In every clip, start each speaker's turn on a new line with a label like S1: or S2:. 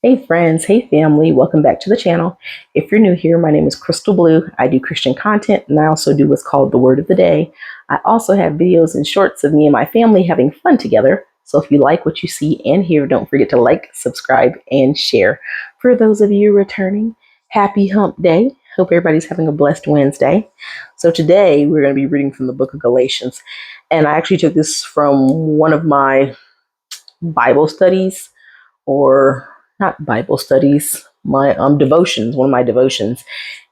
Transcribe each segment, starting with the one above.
S1: Hey friends, hey family, welcome back to the channel. If you're new here, my name is Crystal Blue. I do Christian content and I also do what's called the Word of the Day. I also have videos and shorts of me and my family having fun together. So if you like what you see and hear, don't forget to like, subscribe, and share. For those of you returning, happy hump day. Hope everybody's having a blessed Wednesday. So today we're going to be reading from the book of Galatians. And I actually took this from one of my Bible studies or not Bible studies, my devotions, one of my devotions,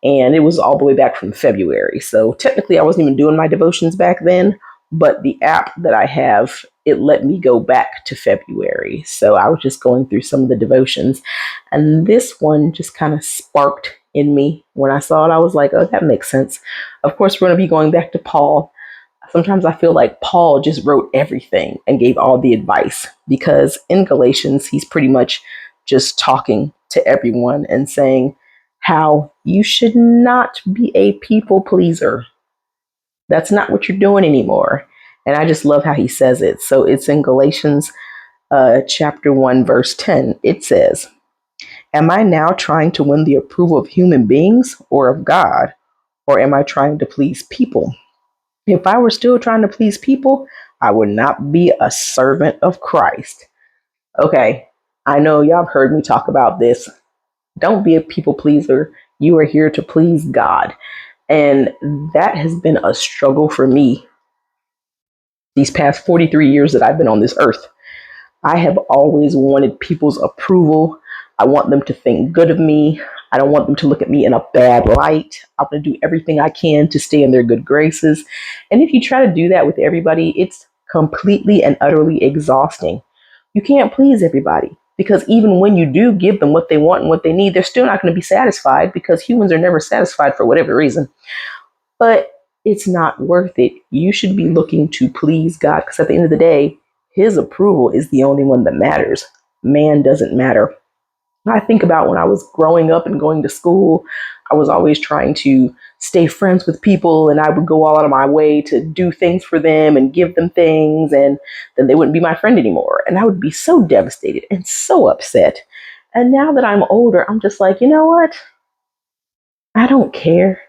S1: and it was all the way back from February. So technically, I wasn't even doing my devotions back then, but the app that I have, it let me go back to February. So I was just going through some of the devotions, and this one just kind of sparked in me. When I saw it, I was like, oh, that makes sense. Of course, we're going to be going back to Paul. Sometimes I feel like Paul just wrote everything and gave all the advice because in Galatians, he's pretty much just talking to everyone and saying how you should not be a people pleaser. That's not what you're doing anymore. And I just love how he says it. So it's in Galatians chapter 1, verse 10. It says, am I now trying to win the approval of human beings or of God? Or am I trying to please people? If I were still trying to please people, I would not be a servant of Christ. Okay, I know y'all have heard me talk about this. Don't be a people pleaser. You are here to please God. And that has been a struggle for me these past 43 years that I've been on this earth. I have always wanted people's approval. I want them to think good of me. I don't want them to look at me in a bad light. I'm going to do everything I can to stay in their good graces. And if you try to do that with everybody, it's completely and utterly exhausting. You can't please everybody because even when you do give them what they want and what they need, they're still not going to be satisfied because humans are never satisfied for whatever reason. But it's not worth it. You should be looking to please God because at the end of the day, his approval is the only one that matters. Man doesn't matter. I think about when I was growing up and going to school, I was always trying to stay friends with people and I would go all out of my way to do things for them and give them things, and then they wouldn't be my friend anymore. And I would be so devastated and so upset. And now that I'm older, I'm just like, you know what? I don't care.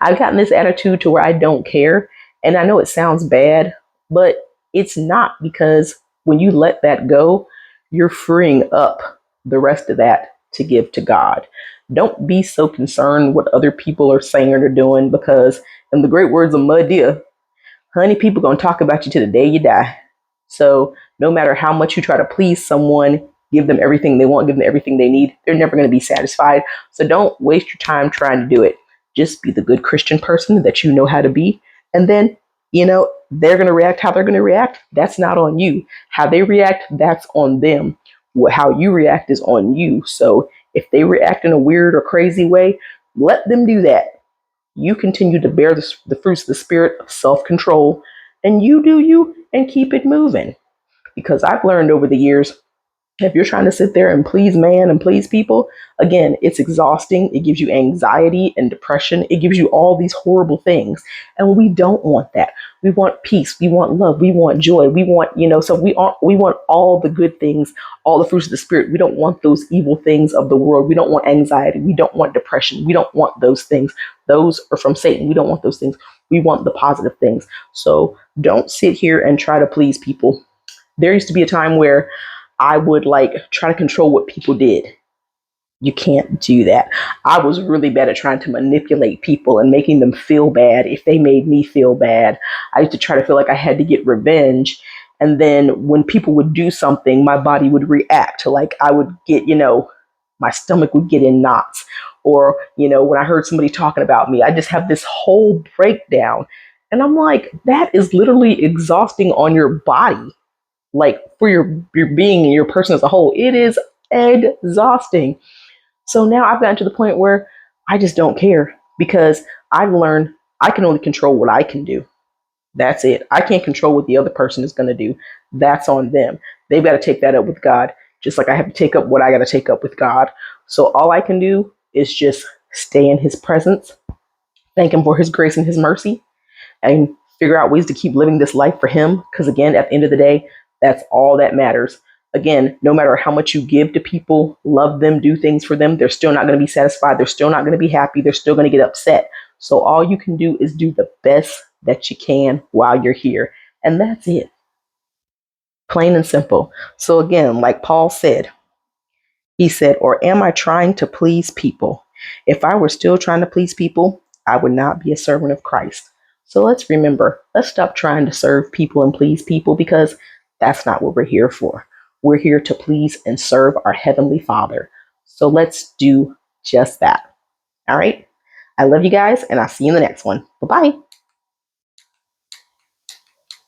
S1: I've gotten this attitude to where I don't care. And I know it sounds bad, but it's not, because when you let that go, you're freeing up the rest of that to give to God. Don't be so concerned what other people are saying or doing, because in the great words of Mud Deer, honey, people gonna talk about you to the day you die. So no matter how much you try to please someone, give them everything they want, give them everything they need, they're never gonna be satisfied. So don't waste your time trying to do it. Just be the good Christian person that you know how to be. And then, they're gonna react how they're gonna react. That's not on you. How they react, that's on them. How you react is on you. So if they react in a weird or crazy way, let them do that. You continue to bear the fruits of the spirit of self control, and you do you and keep it moving. Because I've learned over the years, if you're trying to sit there and please man and please people, again, it's exhausting. It gives you anxiety and depression. It gives you all these horrible things. And we don't want that. We want peace. We want love. We want joy. We want, so we want all the good things, all the fruits of the spirit. We don't want those evil things of the world. We don't want anxiety. We don't want depression. We don't want those things. Those are from Satan. We don't want those things. We want the positive things. So don't sit here and try to please people. There used to be a time where I would try to control what people did. You can't do that. I was really bad at trying to manipulate people and making them feel bad if they made me feel bad. I used to try to feel like I had to get revenge. And then when people would do something, my body would react. Like I would get, my stomach would get in knots. Or, when I heard somebody talking about me, I just have this whole breakdown. And I'm like, that is literally exhausting on your body, like for your being and your person as a whole. It is exhausting. So now I've gotten to the point where I just don't care, because I've learned I can only control what I can do. That's it. I can't control what the other person is going to do. That's on them. They've got to take that up with God, just like I have to take up what I got to take up with God. So all I can do is just stay in his presence, thank him for his grace and his mercy, and figure out ways to keep living this life for him. Because again, at the end of the day, that's all that matters. Again, no matter how much you give to people, love them, do things for them, they're still not going to be satisfied. They're still not going to be happy. They're still going to get upset. So all you can do is do the best that you can while you're here. And that's it. Plain and simple. So again, like Paul said, he said, or am I trying to please people? If I were still trying to please people, I would not be a servant of Christ. So let's remember, let's stop trying to serve people and please people, because that's not what we're here for. We're here to please and serve our Heavenly Father. So let's do just that. All right. I love you guys, and I'll see you in the next one. Bye bye.